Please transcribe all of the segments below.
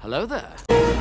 Hello there.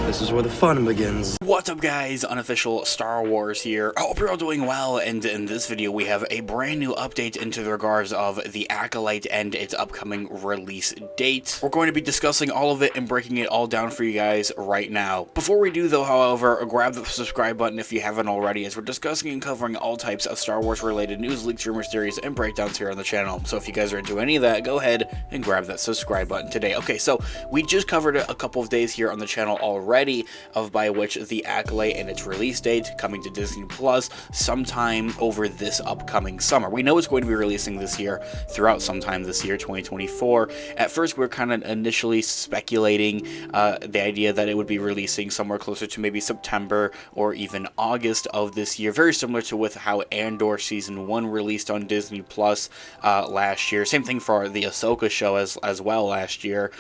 This is where the fun begins. What's up, guys? Unofficial Star Wars here. I hope you're all doing well, and in this video we have a brand new update into the regards of the Acolyte and its upcoming release date. We're going to be discussing all of it and breaking it all down for you guys right now. Before we do though, however, grab the subscribe button if you haven't already, as we're discussing and covering all types of Star Wars related news, leaks, rumors, theories, and breakdowns here on the channel. So if you guys are into any of that, go ahead and grab that subscribe button today. Okay, so we just covered it a couple of days here on the channel already, of by which the Acolyte and its release date coming to Disney Plus sometime over this upcoming summer. We know it's going to be releasing this year, throughout sometime this year, 2024. At first, we were kind of initially speculating the idea that it would be releasing somewhere closer to maybe September or even August of this year, very similar to with how Andor Season 1 released on Disney Plus last year. Same thing for the Ahsoka show as well last year,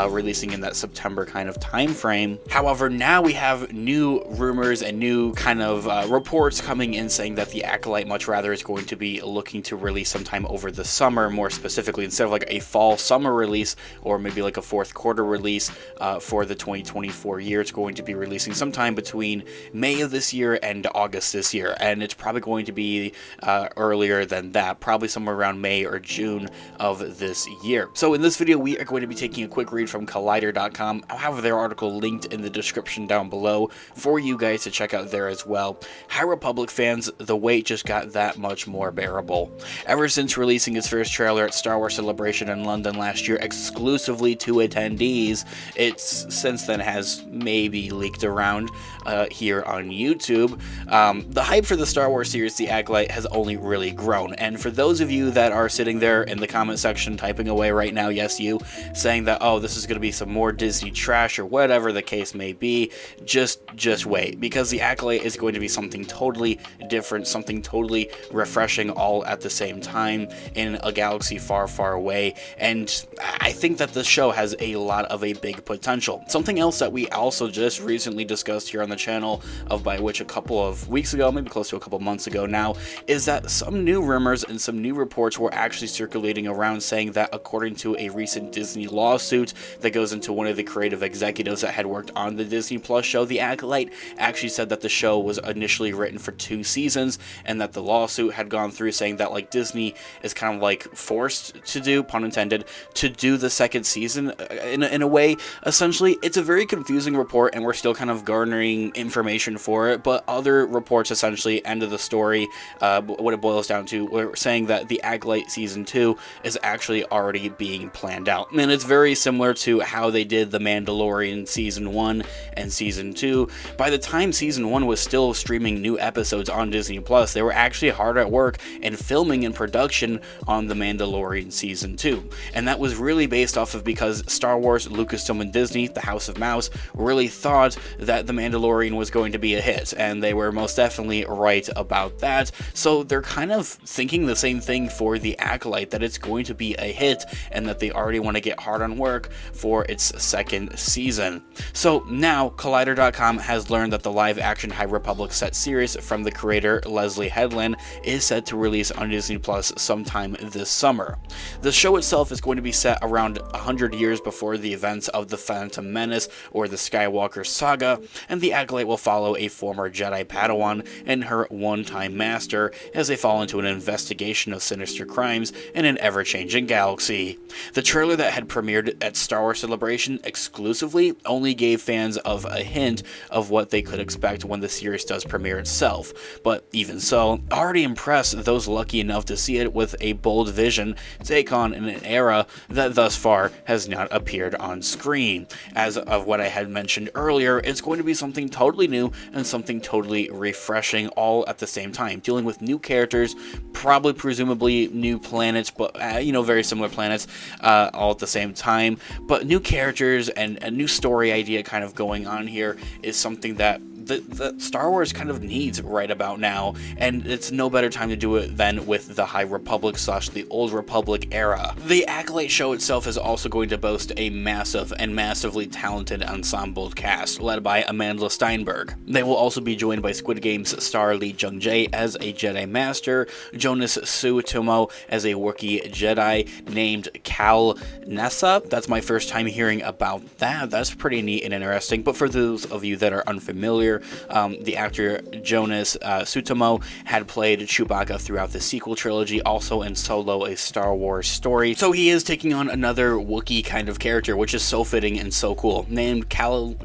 releasing in that September kind of time frame. However, now we have new rumors and new kind of reports coming in saying that the Acolyte much rather is going to be looking to release sometime over the summer, more specifically, instead of like a fall summer release or maybe like a fourth quarter release for the 2024 year. It's going to be releasing sometime between May of this year and August this year, and it's probably going to be earlier than that, probably somewhere around May or June of this year. So in this video, we are going to be taking a quick read from Collider.com. I'll have their article linked in the description down below for you guys to check out there as well. High Republic fans, the wait just got that much more bearable. Ever since releasing its first trailer at Star Wars Celebration in London last year exclusively to attendees, it's since then has maybe leaked around here on YouTube. The hype for the Star Wars series, The Acolyte, has only really grown, and for those of you that are sitting there in the comment section typing away right now, yes you, saying that, oh, this is going to be some more Disney trash or whatever the case may be, just wait, because the Acolyte is going to be something totally different, something totally refreshing all at the same time in a galaxy far, far away, and I think that the show has a lot of a big potential. Something else that we also just recently discussed here on the channel, of by which a couple of weeks ago, maybe close to a couple months ago now, is that some new rumors and some new reports were actually circulating around saying that according to a recent Disney lawsuit that goes into one of the creative executives that had worked on the Disney Plus show, The Acolyte, actually said that the show was initially written for 2 seasons, and that the lawsuit had gone through saying that like Disney is kind of like forced to do, pun intended, to do the second season in a way. Essentially, it's a very confusing report, and we're still kind of garnering information for it, but other reports essentially end of the story, what it boils down to, we're saying that the Acolyte Season 2 is actually already being planned out. And it's very similar to how they did the Mandalorian Season 1 and Season 2. By the time Season 1 was still streaming new episodes on Disney Plus, they were actually hard at work and filming in production on the Mandalorian Season 2. And that was really based off of because Star Wars, Lucasfilm, and Disney, the House of Mouse, really thought that the Mandalorian was going to be a hit, and they were most definitely right about that. So they're kind of thinking the same thing for the Acolyte, that it's going to be a hit and that they already want to get hard on work for its second season. So now Collider.com has learned that the live-action High Republic set series from the creator Leslie Headland is set to release on Disney Plus sometime this summer. The show itself is going to be set around 100 years before the events of The Phantom Menace or the Skywalker Saga, and the Acolyte will follow a former Jedi Padawan and her one-time master as they fall into an investigation of sinister crimes in an ever-changing galaxy. The trailer that had premiered at Star Wars Celebration exclusively only gave fans of a hint of what they could expect when the series does premiere itself, but even so, already impressed those lucky enough to see it with a bold vision take on in an era that thus far has not appeared on screen. As of what I had mentioned earlier, it's going to be something totally new and something totally refreshing all at the same time, dealing with new characters, probably presumably new planets, but very similar planets all at the same time, but new characters and a new story idea kind of going on here is something that that Star Wars kind of needs right about now, and it's no better time to do it than with the High Republic / the Old Republic era. The Acolyte show itself is also going to boast a massive and massively talented ensemble cast, led by Amanda Steinberg. They will also be joined by Squid Game's star Lee Jung-jae as a Jedi Master, Jonas Suetomo as a Wookiee Jedi named Cal Nessa. That's my first time hearing about that. That's pretty neat and interesting. But for those of you that are unfamiliar, the actor Jonas Suetomo had played Chewbacca throughout the sequel trilogy, also in Solo: A Star Wars Story. So he is taking on another Wookiee kind of character, which is so fitting and so cool. Named Cal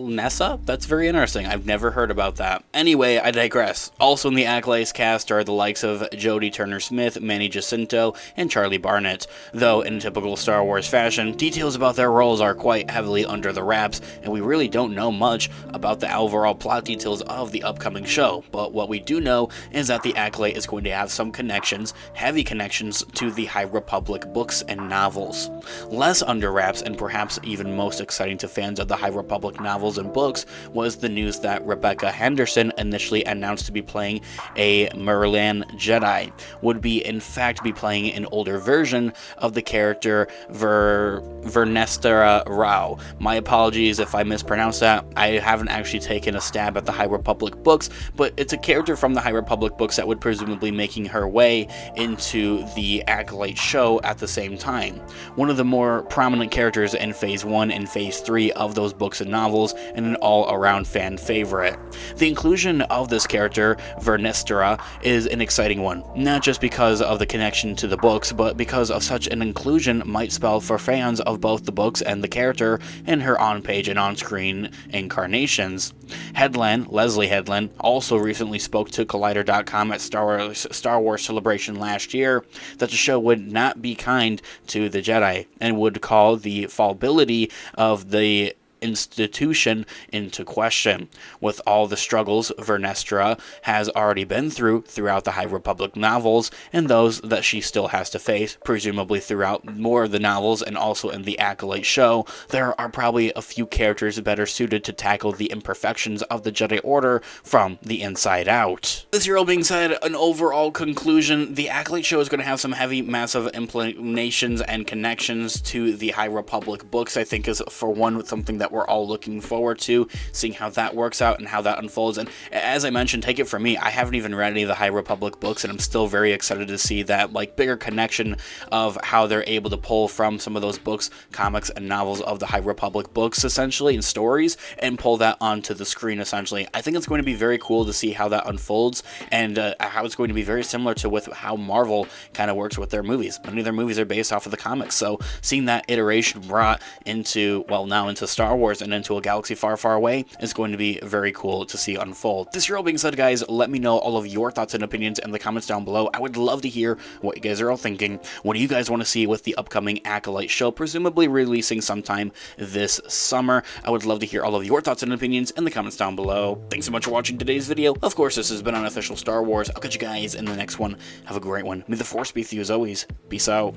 Nessa? That's very interesting. I've never heard about that. Anyway, I digress. Also in the Acolytes cast are the likes of Jodie Turner-Smith, Manny Jacinto, and Charlie Barnett. Though, in typical Star Wars fashion, details about their roles are quite heavily under the wraps, and we really don't know much about the overall plot details of the upcoming show. But what we do know is that the Acolyte is going to have some connections, heavy connections, to the High Republic books and novels. Less under wraps, and perhaps even most exciting to fans of the High Republic novels and books, was the news that Rebecca Henderson, initially announced to be playing a Merlin Jedi, would in fact be playing an older version of the character Vernestera Rao. My apologies if I mispronounced that. I haven't actually taken a stab at the High Republic books, but it's a character from the High Republic books that would presumably making her way into the Acolyte show at the same time. One of the more prominent characters in Phase 1 and Phase 3 of those books and novels, and an all-around fan favorite. The inclusion of this character, Vernestera, is an exciting one, not just because of the connection to the books, but because of such an inclusion might spell for fans of both the books and the character in her on-page and on-screen incarnations. Leslie Headland, also recently spoke to Collider.com at Star Wars Celebration last year that the show would not be kind to the Jedi, and would call the fallibility of the institution into question. With all the struggles Vernestera has already been throughout the High Republic novels, and those that she still has to face, presumably throughout more of the novels and also in the Acolyte show, there are probably a few characters better suited to tackle the imperfections of the Jedi Order from the inside out. This all being said, an overall conclusion, the Acolyte show is going to have some heavy, massive implications and connections to the High Republic books. I think is, for one, something that we're all looking forward to, seeing how that works out and how that unfolds. And as I mentioned, take it from me, I haven't even read any of the High Republic books, and I'm still very excited to see that bigger connection of how they're able to pull from some of those books, comics, and novels of the High Republic books, essentially, and stories, and pull that onto the screen, essentially. I think it's going to be very cool to see how that unfolds, and how it's going to be very similar to with how Marvel kind of works with their movies. Many of their movies are based off of the comics, so seeing that iteration brought into, well, now into Star Wars and into a galaxy far, far away is going to be very cool to see unfold. This all being said, guys, let me know all of your thoughts and opinions in the comments down below. I would love to hear what you guys are all thinking. What do you guys want to see with the upcoming Acolyte show, presumably releasing sometime this summer? I would love to hear all of your thoughts and opinions in the comments down below. Thanks so much for watching today's video. Of course, this has been Unofficial Star Wars. I'll catch you guys in the next one. Have a great one. May the Force be with you as always. Peace out.